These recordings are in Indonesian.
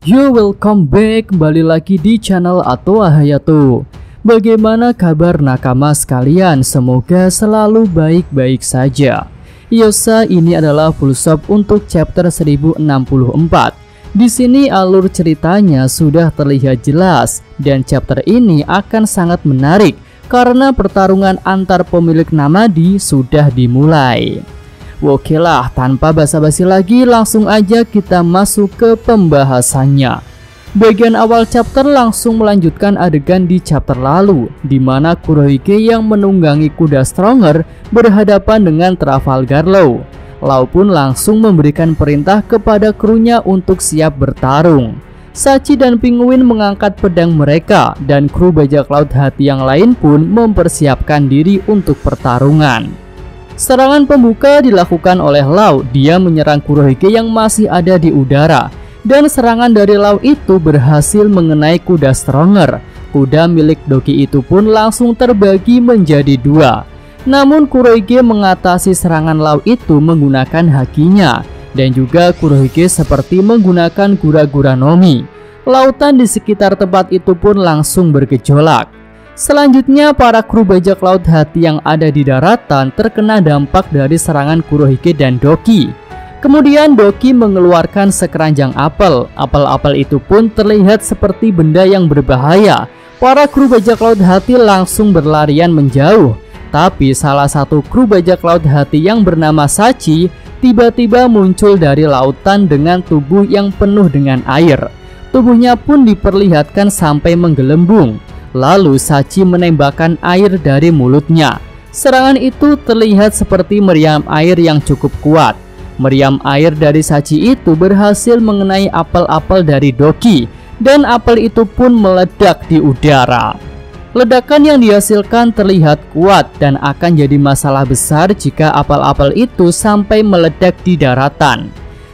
Yo, welcome back, kembali lagi di channel Atoa Hayato. Bagaimana kabar nakama sekalian? Semoga selalu baik-baik saja. Yosa, ini adalah full shop untuk chapter 1064. Di sini alur ceritanya sudah terlihat jelas dan chapter ini akan sangat menarik karena pertarungan antar pemilik Namadi sudah dimulai. Oke lah, tanpa basa-basi lagi langsung aja kita masuk ke pembahasannya. Bagian awal chapter langsung melanjutkan adegan di chapter lalu, di mana Kurohige yang menunggangi kuda Stronger berhadapan dengan Trafalgar Law. Law pun langsung memberikan perintah kepada krunya untuk siap bertarung. Sachi dan Penguin mengangkat pedang mereka dan kru bajak laut hati yang lain pun mempersiapkan diri untuk pertarungan. Serangan pembuka dilakukan oleh Law. Dia menyerang Kurohige yang masih ada di udara, dan serangan dari Law itu berhasil mengenai kuda Stronger. Kuda milik Doki itu pun langsung terbagi menjadi dua. Namun Kurohige mengatasi serangan Law itu menggunakan hakinya, dan juga Kurohige seperti menggunakan gura-gura Nomi. Lautan di sekitar tempat itu pun langsung bergejolak. Selanjutnya para kru bajak laut hati yang ada di daratan terkena dampak dari serangan Kurohige dan Doki. Kemudian Doki mengeluarkan sekeranjang apel. Apel-apel itu pun terlihat seperti benda yang berbahaya. Para kru bajak laut hati langsung berlarian menjauh. Tapi salah satu kru bajak laut hati yang bernama Sachi tiba-tiba muncul dari lautan dengan tubuh yang penuh dengan air. Tubuhnya pun diperlihatkan sampai menggelembung. Lalu Sachi menembakkan air dari mulutnya. Serangan itu terlihat seperti meriam air yang cukup kuat. Meriam air dari Sachi itu berhasil mengenai apel-apel dari Doki, dan apel itu pun meledak di udara. Ledakan yang dihasilkan terlihat kuat dan akan jadi masalah besar jika apel-apel itu sampai meledak di daratan.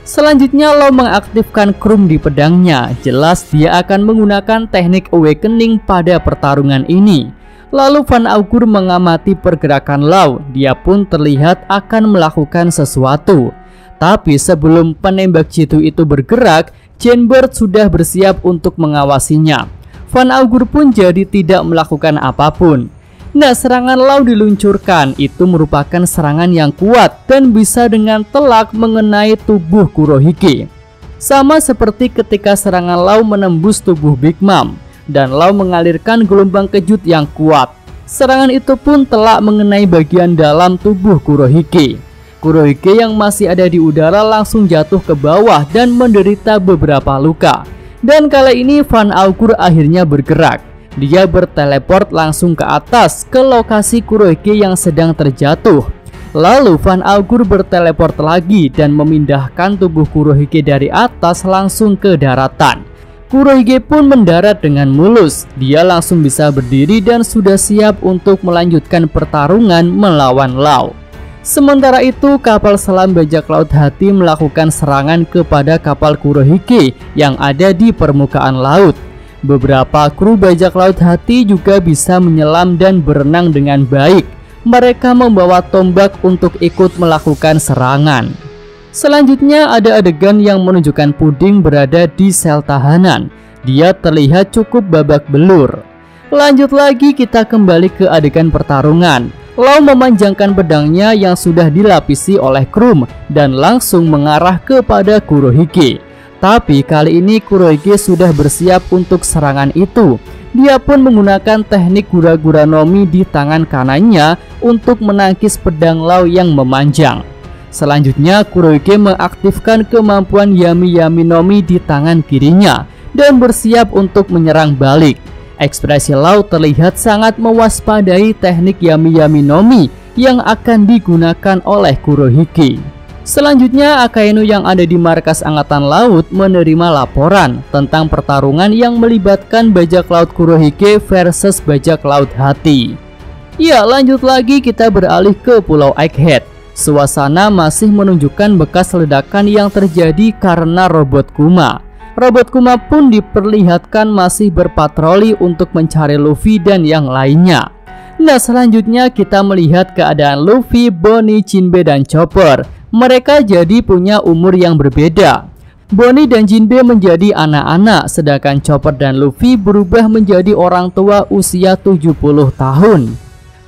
Selanjutnya Law mengaktifkan krum di pedangnya. Jelas dia akan menggunakan teknik awakening pada pertarungan ini. Lalu Van Augur mengamati pergerakan Law. Dia pun terlihat akan melakukan sesuatu. Tapi sebelum penembak jitu itu bergerak, Janebird sudah bersiap untuk mengawasinya. Van Augur pun jadi tidak melakukan apapun. Nah, serangan Law diluncurkan itu merupakan serangan yang kuat dan bisa dengan telak mengenai tubuh Kurohige. Sama seperti ketika serangan Law menembus tubuh Big Mom dan Law mengalirkan gelombang kejut yang kuat. Serangan itu pun telak mengenai bagian dalam tubuh Kurohige. Kurohige yang masih ada di udara langsung jatuh ke bawah dan menderita beberapa luka. Dan kali ini Van Augur akhirnya bergerak. Dia berteleport langsung ke atas ke lokasi Kurohige yang sedang terjatuh. Lalu Van Augur berteleport lagi dan memindahkan tubuh Kurohige dari atas langsung ke daratan. Kurohige pun mendarat dengan mulus. Dia langsung bisa berdiri dan sudah siap untuk melanjutkan pertarungan melawan Law. Sementara itu kapal selam bajak laut hati melakukan serangan kepada kapal Kurohige yang ada di permukaan laut. Beberapa kru bajak laut hati juga bisa menyelam dan berenang dengan baik. Mereka membawa tombak untuk ikut melakukan serangan. Selanjutnya ada adegan yang menunjukkan Puding berada di sel tahanan. Dia terlihat cukup babak belur. Lanjut lagi kita kembali ke adegan pertarungan. Law memanjangkan pedangnya yang sudah dilapisi oleh krum dan langsung mengarah kepada Kurohige. Tapi kali ini Kurohige sudah bersiap untuk serangan itu. Dia pun menggunakan teknik gura-gura Nomi di tangan kanannya untuk menangkis pedang Law yang memanjang. Selanjutnya Kurohige mengaktifkan kemampuan Yami Yami Nomi di tangan kirinya dan bersiap untuk menyerang balik. Ekspresi Law terlihat sangat mewaspadai teknik Yami Yami Nomi yang akan digunakan oleh Kurohige. Selanjutnya Akainu yang ada di markas angkatan laut menerima laporan tentang pertarungan yang melibatkan bajak laut Kurohige versus bajak laut hati. Ya, lanjut lagi kita beralih ke Pulau Egghead. Suasana masih menunjukkan bekas ledakan yang terjadi karena robot Kuma. Robot Kuma pun diperlihatkan masih berpatroli untuk mencari Luffy dan yang lainnya. Nah, selanjutnya kita melihat keadaan Luffy, Bonnie, Jinbe, dan Chopper. Mereka jadi punya umur yang berbeda. Bonnie dan Jinbe menjadi anak-anak, sedangkan Chopper dan Luffy berubah menjadi orang tua usia 70 tahun.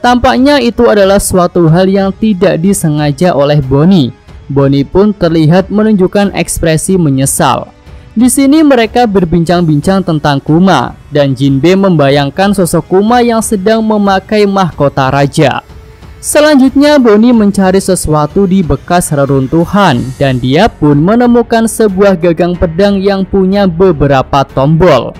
Tampaknya itu adalah suatu hal yang tidak disengaja oleh Bonnie. Bonnie pun terlihat menunjukkan ekspresi menyesal. Di sini mereka berbincang-bincang tentang Kuma, dan Jinbe membayangkan sosok Kuma yang sedang memakai mahkota raja. Selanjutnya Bonnie mencari sesuatu di bekas reruntuhan, dan dia pun menemukan sebuah gagang pedang yang punya beberapa tombol.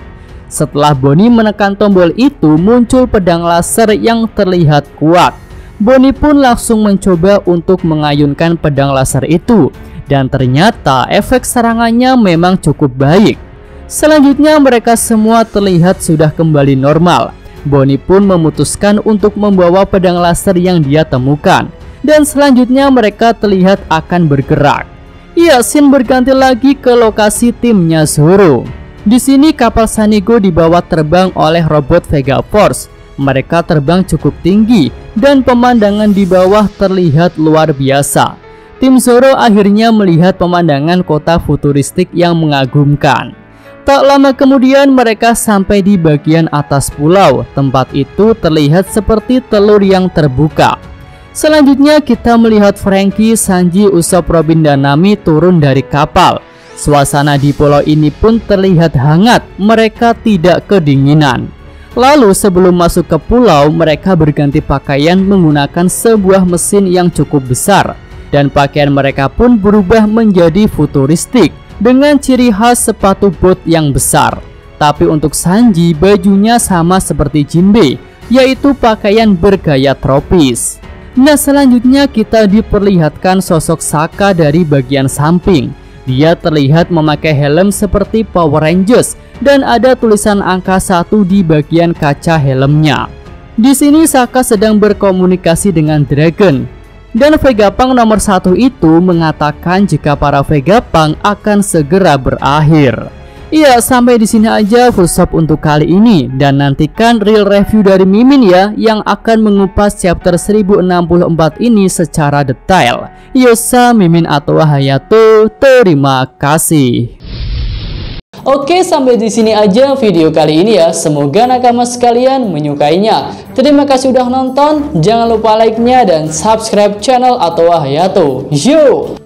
Setelah Bonnie menekan tombol itu, muncul pedang laser yang terlihat kuat. Bonnie pun langsung mencoba untuk mengayunkan pedang laser itu, dan ternyata efek serangannya memang cukup baik. Selanjutnya mereka semua terlihat sudah kembali normal. Bonnie pun memutuskan untuk membawa pedang laser yang dia temukan, dan selanjutnya mereka terlihat akan bergerak. Ya, scene berganti lagi ke lokasi timnya Zoro. Di sini kapal Sanigo dibawa terbang oleh robot Vega Force. Mereka terbang cukup tinggi dan pemandangan di bawah terlihat luar biasa. Tim Zoro akhirnya melihat pemandangan kota futuristik yang mengagumkan. Tak lama kemudian mereka sampai di bagian atas pulau. Tempat itu terlihat seperti telur yang terbuka. Selanjutnya kita melihat Franky, Sanji, Usopp, Robin, dan Nami turun dari kapal. Suasana di pulau ini pun terlihat hangat. Mereka tidak kedinginan. Lalu sebelum masuk ke pulau, mereka berganti pakaian menggunakan sebuah mesin yang cukup besar. Dan pakaian mereka pun berubah menjadi futuristik dengan ciri khas sepatu bot yang besar. Tapi untuk Sanji, bajunya sama seperti Jinbe, yaitu pakaian bergaya tropis. Nah, selanjutnya kita diperlihatkan sosok Sokka dari bagian samping. Dia terlihat memakai helm seperti Power Rangers dan ada tulisan angka 1 di bagian kaca helmnya. Di sini Sokka sedang berkomunikasi dengan Dragon. Dan Vegapunk nomor 1 itu mengatakan jika para Vegapunk akan segera berakhir. Iya, sampai di sini aja full stop untuk kali ini, dan nantikan real review dari Mimin ya yang akan mengupas chapter 1064 ini secara detail. Yosa, Mimin atau Hayato, terima kasih. Oke, sampai di sini aja video kali ini ya. Semoga nakama sekalian menyukainya. Terima kasih udah nonton. Jangan lupa like-nya dan subscribe channel Atowa Hayato. Yo!